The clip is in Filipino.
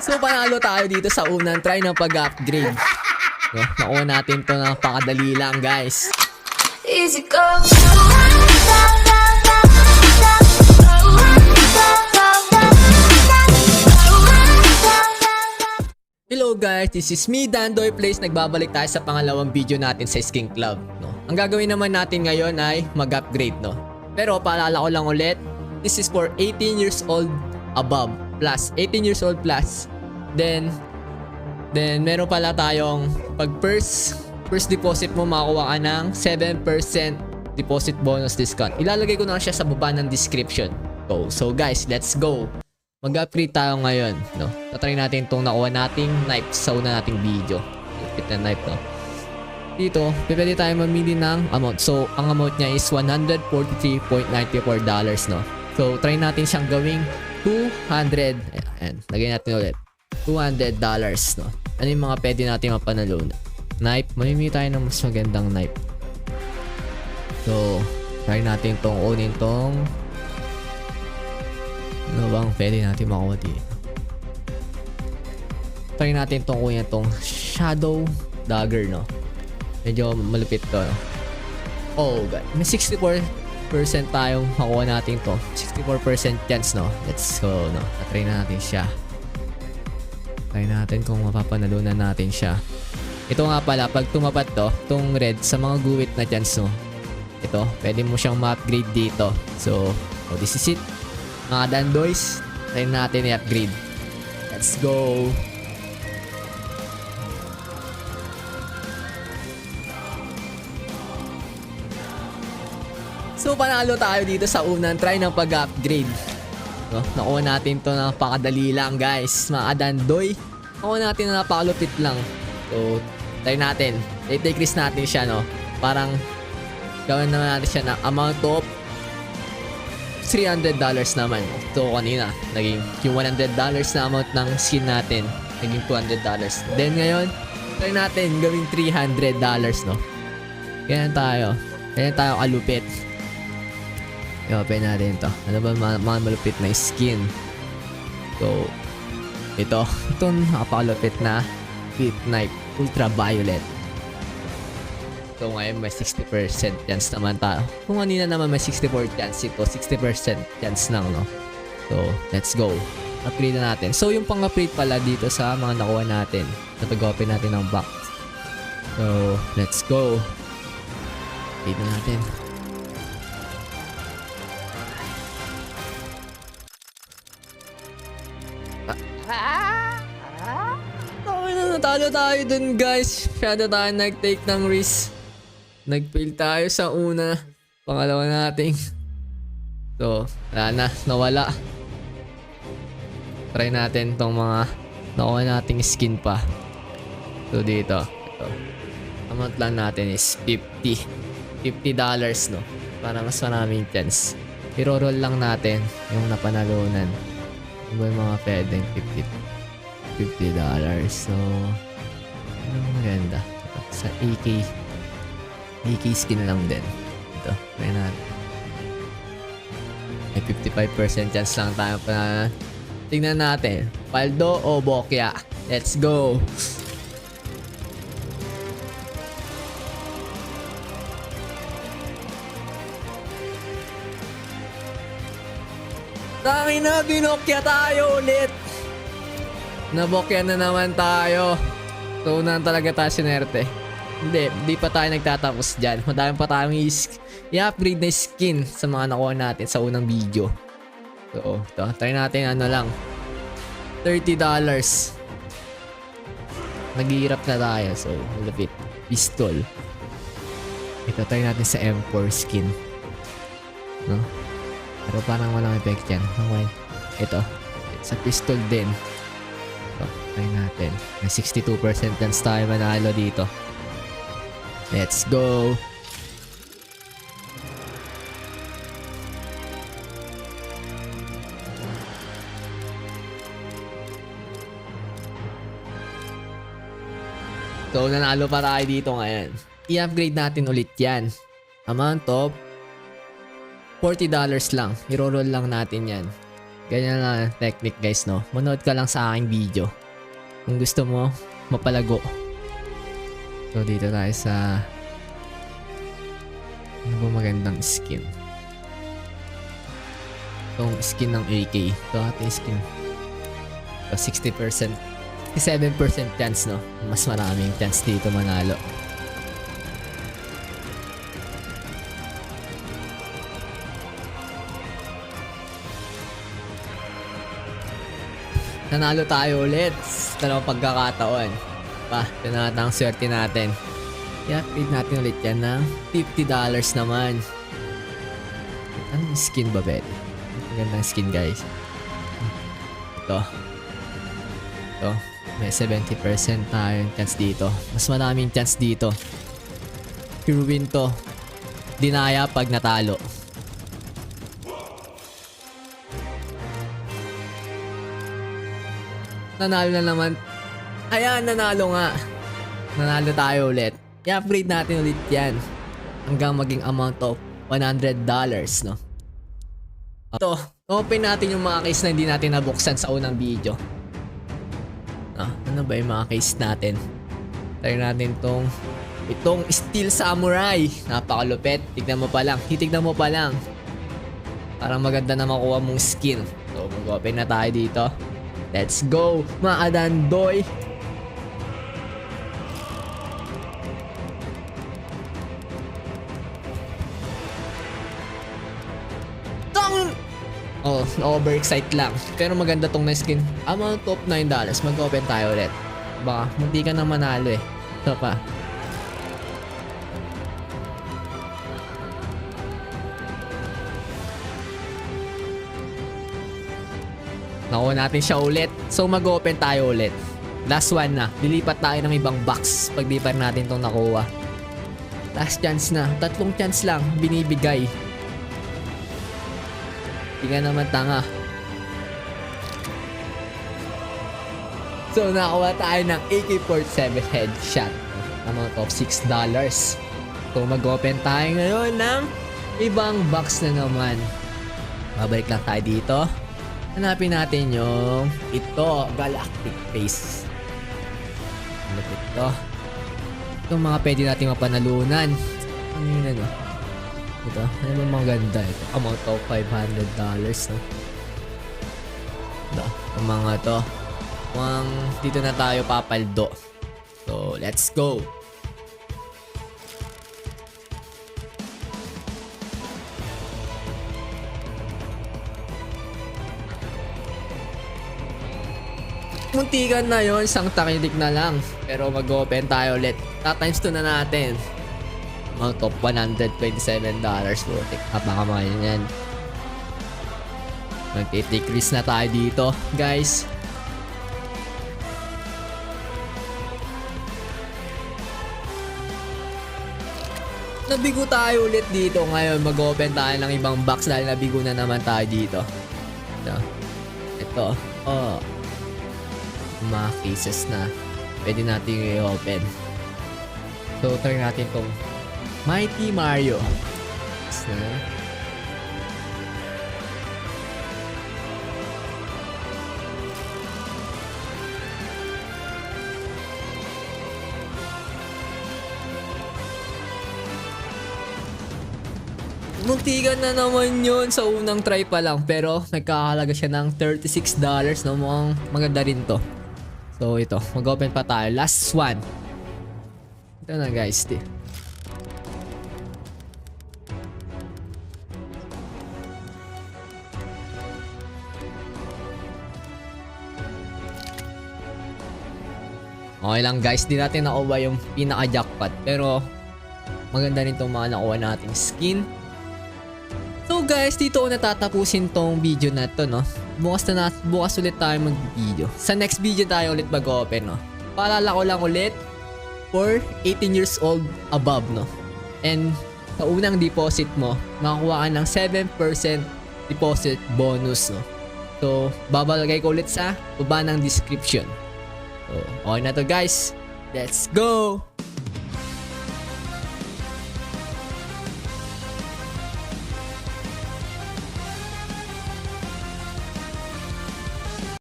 So, panalo tayo dito sa unang try ng pag-upgrade. No? Nakuha natin to na pakadali lang, guys. Easy go. Hello guys, this is me, Dandoy Plays. Nagbabalik tayo sa pangalawang video natin sa Skin Club, no? Ang gagawin naman natin ngayon ay mag-upgrade, no? Pero paalala ko lang ulit, this is for 18 years old above plus 18 years old plus. Then meron pala tayong pag first deposit mo makakuha ka ng 7% deposit bonus discount. Ilalagay ko na siya sa baba ng description. So guys, let's go. Mag-upgrade tayo ngayon, no? Tatry natin itong nakuha nating knife sa una nating video. Lupit na knife, no? Dito, pwede tayo mamili ng amount. So, ang amount niya is $143.94, no? So, try natin siyang gawing 200. Ayan, lagay natin ulit. $200, no? Ano yung mga pwede natin mapanalunan? Knife, mamimili tayo ng mas magandang knife. So, try natin itong unin itong ano bang pwede natin makuha dito? Try natin itong kuya itong Shadow Dagger, no? Medyo malupit to, no? Oh god, may 64% tayong makuha natin to. 64% chance, no? Let's go, no? Try na natin siya. Try natin kung mapapanalunan natin siya. Ito nga pala, pag tumapat to, itong red sa mga guwit na chance, no? Ito, pwede mo siyang ma-upgrade dito. So, oh, this is it. Mga Dandoys, try natin i-upgrade. Let's go. So, panalo tayo dito sa unang try ng pag-upgrade. No? Nakuha natin to na napakadali lang, guys. Mga Dandoy, nakuha natin na napakalupit lang. So, try natin. I-decrease natin siya, no? Parang gawin naman natin siya na amount of $300 naman. So kanina, naging yung $100 na amount ng skin natin, naging $200. Then ngayon, try natin gawing $300, no? Ganyan tayo kalupit. I-open natin to. Ano ba mga malupit na skin? So, itong napakalupit na Pit Knife Ultraviolet. So ngayon may 60% chance naman tayo. Kung kanina naman may 64 chance, ito 60% chance lang, no? So let's go. Upgrade na natin. So yung pang-upgrade pala dito sa mga nakuha natin. Napag-open natin ng box. So let's go. Upgrade na natin. Natalo tayo dun, guys. Masyado tayo nag-take ng risk. Nag-fail tayo sa una. Pangalawa natin. So, wala na. Nawala. Try natin tong mga nakuha nating skin pa. So, dito. Ito. Amount lang natin is $50, no? Para mas maraming chance. I-roll lang natin yung napanalunan. Ano ba yung mga pwedeng $50? So, anong maganda? Sa AK skin lang din. Ito, try natin. May 55% chance lang tayo pa. Tingnan natin. Paldo o Bokya? Let's go! Tangin na, binokya tayo ulit! Nabokya na naman tayo. So, unang talaga tayo sinerte. Hindi pa tayo nagtatapos dyan. Madami pa tayong i-upgrade na skin sa mga nakuha natin sa unang video. So, ito. Try natin ano lang. $30. Naghihirap na tayo. So, malapit. Pistol. Ito, try natin sa M4 skin. No? Pero parang walang effect yan. Okay. Ito. Sa pistol din. Ito, try natin. May 62% chance tayo manalo dito. Let's go! So, nanalo pa tayo dito ngayon. I-upgrade natin ulit yan. Amount of $40 lang. I-roll lang natin yan. Ganyan lang ang technique guys, no? Manood ka lang sa aking video. Kung gusto mo, mapalago. So, dito tayo sa... Ano ba magandang skin? Itong skin ng AK. Ito ating skin. So, 60%. 67% chance, no? Mas maraming chance dito manalo. Nanalo tayo ulit. Dalawang pagkakataon. Ito na ang swerte natin. I-upgrade natin ulit yan ng $50 naman. Anong skin ba, Bet? Magandang skin, guys. Ito. May 70% tayong chance dito. Mas maraming chance dito. Pure win to. Dinaya pag natalo. Nanalo na naman. Ayan, nanalo nga. Nanalo tayo ulit. I-upgrade natin ulit yan. Hanggang maging amount of $100, no? Ito, open natin yung mga case na hindi natin nabuksan sa unang video. Ano ba yung mga case natin? Try natin itong Steel Samurai. Napakalupit. Tignan mo pa lang. Titignan mo pa lang. Parang maganda na makuha mong skin. So, mag-open na tayo dito. Let's go, mga adandoy. Overexcite lang. Pero maganda tong na skin. Amount of $9. Mag-open tayo ulit. Baka, hindi ka na manalo eh. Ito pa. Nakuha natin siya ulit. So mag-open tayo ulit. Last one na. Lilipat tayo ng ibang box pag di pa natin itong nakuha. Last chance na. 3 chance lang binibigay. Hindi ka naman tanga. So nakuha tayo ng AK-47 headshot. Amount of $6. So mag-open tayo ngayon ng ibang box na naman. Babalik lang tayo dito. Hanapin natin yung ito, Galactic Face. Ano ito? Itong mga pwede natin mapanalunan. Ano yun ano? Ito, ano ba maganda ito? Amount of $500, no? Ito, ang mga to. Dito na tayo papaldo. So, let's go! Muntikan na yon, isang takitik na lang. Pero mag-open tayo ulit. Times 2 na natin. Amount of $127 worth it. Napakamahal yan. Mag-decrease na tayo dito, guys. Nabigo tayo ulit dito. Ngayon mag-open tayo ng ibang box dahil nabigo na naman tayo dito. Ito. Mga cases na pwede natin i-open. So, try natin tong Mighty Mario. Muntikan na naman yun sa unang try pa lang. Pero nagkakahalaga siya ng $36. No? Mukhang maganda rin to. So ito, mag-open pa tayo. Last one. Ito na guys. Okay lang guys, di natin nakuha yung pinaka-jackpot. Pero maganda rin itong mga nakuha nating skin. So guys, dito ko natatapusin tong video na to, no? Bukas ulit tayo mag-video. Sa next video tayo ulit mag-open, no? Paalala ko lang ulit, for 18 years old above, no? And sa unang deposit mo, makakuha ka ng 7% deposit bonus, no? So, babalagay ko ulit sa baba ng description. So, okay na to guys. Let's go!